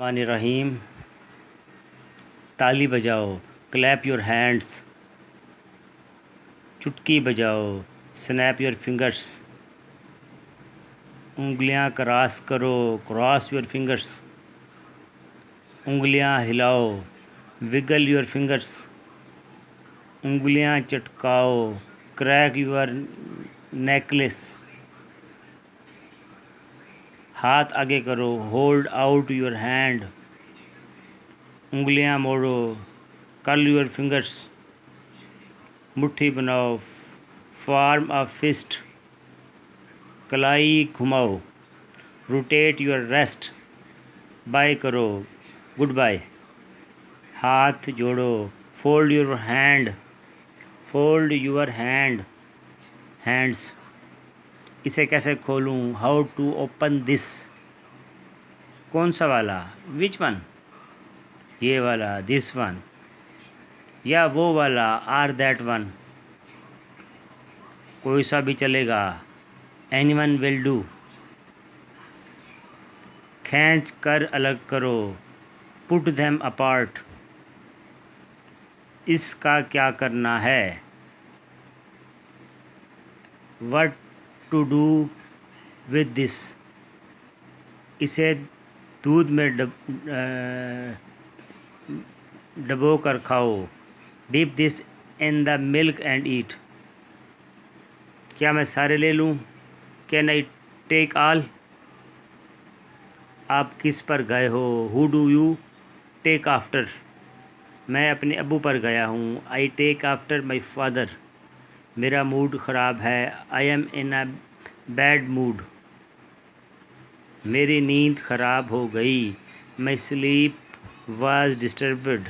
रहीम। ताली बजाओ, clap your hands. चुटकी बजाओ, स्नैप योर फिंगर्स। उंगलियां क्रॉस करो, क्रॉस योर फिंगर्स। उंगलियां हिलाओ, विगल योर फिंगर्स। उंगलियां चटकाओ, क्रैक योर नेकलेस। हाथ आगे करो, होल्ड आउट योर हैंड। उंगलियां मोड़ो, कर्ल योर फिंगर्स। मुट्ठी बनाओ, फॉर्म अ फिस्ट। कलाई घुमाओ, रोटेट योर रेस्ट। बाय करो, गुड बाय। हाथ जोड़ो, fold your hand. Fold your hands. इसे कैसे खोलूं? How to open this? कौन सा वाला? Which one? ये वाला, दिस वन, या वो वाला, आर दैट वन? कोई सा भी चलेगा, एनीवन विल डू। खींच कर अलग करो, पुट देम अपार्ट। इसका क्या करना है? What to do with this? इसे दूध में डबो कर खाओ। Dip this in the milk and eat. क्या मैं सारे ले लूँ? Can I take all? आप किस पर गए हो? Who do you take after? मैं अपने अब्बू पर गया हूँ। I take after my father. मेरा मूड ख़राब है। I am in a bad mood. मेरी नींद ख़राब हो गई। My sleep was disturbed.